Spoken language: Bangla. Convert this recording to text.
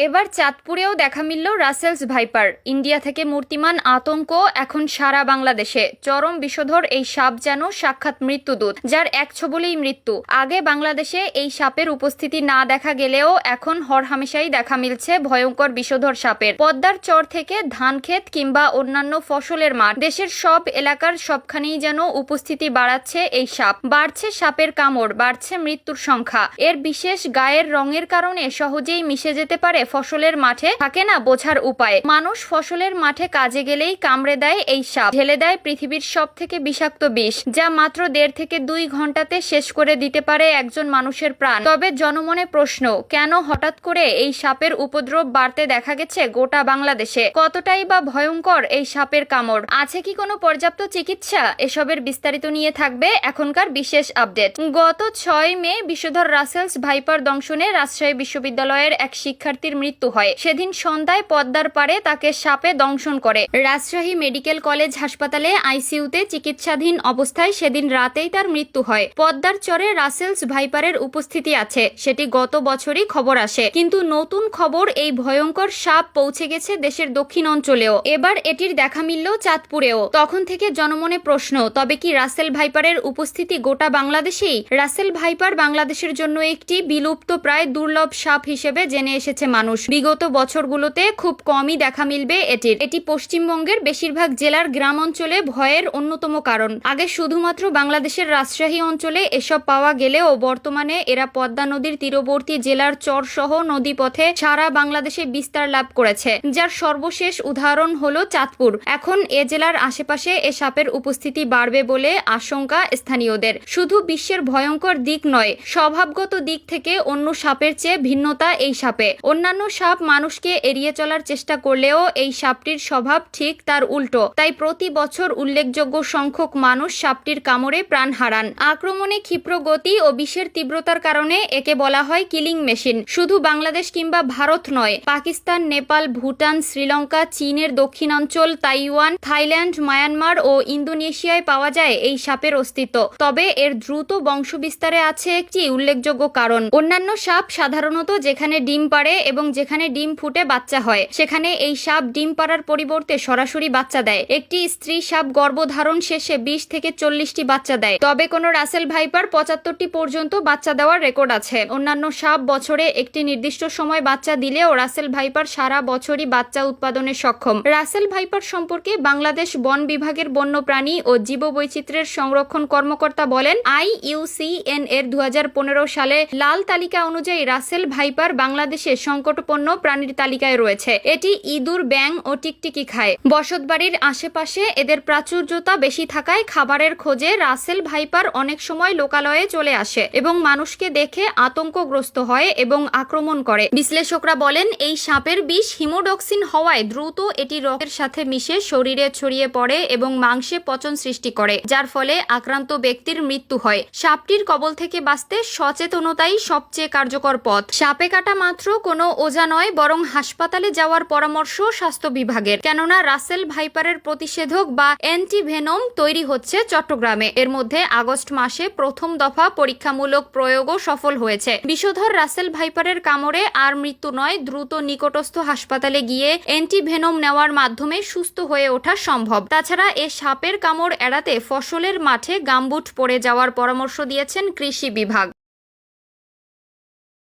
এবার চাঁদপুরেও দেখা মিলল রাসেলস ভাইপার। ইন্ডিয়া থেকে মূর্তিমান আতঙ্ক এখন সারা বাংলাদেশে। চরম বিষধর এই সাপ যেন সাক্ষাৎ মৃত্যুদূত, যার এক ছোবলেই মৃত্যু। আগে বাংলাদেশে এই সাপের উপস্থিতি না দেখা গেলেও এখন হরহামেশাই দেখা মিলছে ভয়ঙ্কর বিষধর সাপের। পদ্মার চর থেকে ধানক্ষেত কিংবা অন্যান্য ফসলের মাঠ, দেশের সব এলাকার সবখানেই যেন উপস্থিতি বাড়াচ্ছে এই সাপ। বাড়ছে সাপের কামড়, বাড়ছে মৃত্যুর সংখ্যা। এর বিশেষ গায়ের রঙের কারণে সহজেই মিশে যেতে পারে ফসলের মাঠে, থাকে না বোঝার উপায়। মানুষ ফসলের মাঠে কাজে গেলেই কামড়ে দেয় এই সাপ, ঢেলে দেয় পৃথিবীর সব থেকে বিষাক্ত বিষ, যা মাত্র 1.5 থেকে 2 ঘন্টাতে শেষ করে দিতে পারে একজন মানুষের প্রাণ। তবে জনমনে প্রশ্ন, কেন হঠাৎ করে এই সাপের উপদ্রব বাড়তে দেখা গেছে গোটা বাংলাদেশে? কতটাই বা ভয়ঙ্কর এই সাপের কামড়? আছে কি কোনো পর্যাপ্ত চিকিৎসা? এসবের বিস্তারিত নিয়ে থাকবে এখনকার বিশেষ আপডেট। গত 6 মে বিষধর রাসেলস ভাইপার দংশনে রাজশাহী বিশ্ববিদ্যালয়ের এক শিক্ষার্থীর মৃত্যু হয়। সেদিন সন্ধ্যায় পদ্মার পাড়ে তাকে সাপে দংশন করে। রাজশাহী মেডিকেল কলেজ হাসপাতালে আইসিইউতে চিকিৎসাধীন অবস্থায় সেদিন রাতেই তার মৃত্যু হয়। পদ্মার চরে রাসেলস ভাইপারের উপস্থিতি আছে, সেটি গত বছরই খবর আসে। কিন্তু নতুন খবর, এই ভয়ঙ্কর সাপ পৌঁছে গেছে দেশের দক্ষিণ অঞ্চলেও। এবার এটির দেখা মিলল চাঁদপুরেও। তখন থেকে জনমনে প্রশ্ন, তবে কি রাসেল ভাইপারের উপস্থিতি গোটা বাংলাদেশেই? রাসেল ভাইপার বাংলাদেশের জন্য একটি বিলুপ্ত প্রায় দুর্লভ সাপ হিসেবে জেনে এসেছে মানুষ। বিগত বছরগুলোতে খুব কমই দেখা মিলবে এটি পশ্চিমবঙ্গের বেশিরভাগ জেলার গ্রাম অঞ্চলে ভয়ের অন্যতম কারণ। আগে শুধুমাত্র বাংলাদেশের রাজশাহী অঞ্চলে এসব পাওয়া গেলেও বর্তমানে এরা পদ্মা নদীর তীরবর্তী জেলার চর সহ নদীপথে সারা বাংলাদেশে বিস্তার লাভ করেছে, যার সর্বশেষ উদাহরণ হলো চাঁদপুর। এখন এ জেলার আশেপাশে এ সাপের উপস্থিতি বাড়বে বলে আশঙ্কা স্থানীয়দের। শুধু বিশ্বের ভয়ঙ্কর দিক নয়, স্বভাবগত দিক থেকে অন্য সাপের চেয়ে ভিন্নতা এই সাপে। অন্যান্য সাপ মানুষকে এড়িয়ে চলার চেষ্টা করলেও এই সাপটির স্বভাব ঠিক তার উল্টো। তাই প্রতি বছর উল্লেখযোগ্য সংখ্যক মানুষ সাপটির কামড়ে প্রাণ হারান। আক্রমণে ক্ষিপ্র গতি ও বিষের তীব্রতার কারণে একে বলা হয় কিলিং মেশিন। শুধু বাংলাদেশ কিংবা ভারত নয়, পাকিস্তান, নেপাল, ভুটান, শ্রীলঙ্কা, চীনের দক্ষিণাঞ্চল, তাইওয়ান, থাইল্যান্ড, মায়ানমার ও ইন্দোনেশিয়ায় পাওয়া যায় এই সাপের অস্তিত্ব। তবে এর দ্রুত বংশবিস্তারে আছে একটি উল্লেখযোগ্য কারণ। অন্যান্য সাপ সাধারণত যেখানে ডিম পাড়ে এবং যেখানে ডিম ফুটে বাচ্চা হয়, সেখানে এই সাপ ডিম পাড়ার পরিবর্তে সরাসরি বাচ্চা দেয়। একটি স্ত্রী সাপ গর্ভধারণ শেষে 20 থেকে 40টি বাচ্চা দেয়। তবে কোনো রাসেল ভাইপার 75টি পর্যন্ত বাচ্চা দেওয়ার রেকর্ড আছে। অন্যান্য সাপ বছরে একটি নির্দিষ্ট সময় বাচ্চা দিলেও রাসেল ভাইপার সারা বছরই বাচ্চা উৎপাদনে সক্ষম। রাসেল ভাইপার সম্পর্কে বাংলাদেশ বন বিভাগের বন্যপ্রাণী ও জীববৈচিত্র্যের সংরক্ষণ কর্মকর্তা বলেন, IUCN এর 2015 সালে লাল তালিকা অনুযায়ী রাসেল ভাইপার বাংলাদেশে সংকটপন্ন প্রাণীর তালিকায় রয়েছে। এটি ইঁদুর, ব্যাঙ ও টিকটিকি খায়। বসতবাড়ির আশেপাশে এদের প্রাচুর্যতা বেশি থাকায় খাবারের খোঁজে রাসেল ভাইপার অনেক সময় লোকালয়ে চলে আসে এবং মানুষকে দেখে আতঙ্কগ্রস্ত হয় এবং আক্রমণ করে। বিশ্লেষকরা বলেন, এই সাপের বিষ হিমোডক্সিন হওয়ায় দ্রুত এটি রক্তের সাথে মিশে শরীরে ছড়িয়ে পড়ে এবং মাংসে পচন সৃষ্টি করে, যার ফলে আক্রান্ত ব্যক্তির মৃত্যু হয়। সাপটির কবল থেকে বাঁচতে সচেতনতাই সবচেয়ে কার্যকর পথ। সাপে কাটা মাত্র কোনো ওঝা নয়, বরং হাসপাতালে যাওয়ার পরামর্শ স্বাস্থ্য বিভাগের। কেননা রাসেল ভাইপারের প্রতিষেধক বা অ্যান্টিভেনম তৈরি হচ্ছে চট্টগ্রামে। এর মধ্যে আগস্ট মাসে প্রথম দফা পরীক্ষামূলক প্রয়োগও সফল হয়েছে। বিষধর রাসেল ভাইপারের কামড়ে আর মৃত্যু নয়, দ্রুত নিকটস্থ হাসপাতালে গিয়ে অ্যান্টিভেনম নেওয়ার মাধ্যমে সুস্থ হয়ে ওঠা সম্ভব। তাছাড়া এ সাপের কামড় এড়াতে ফসলের মাঠে গামবুট পরে যাওয়ার পরামর্শ দিয়েছেন কৃষি বিভাগ।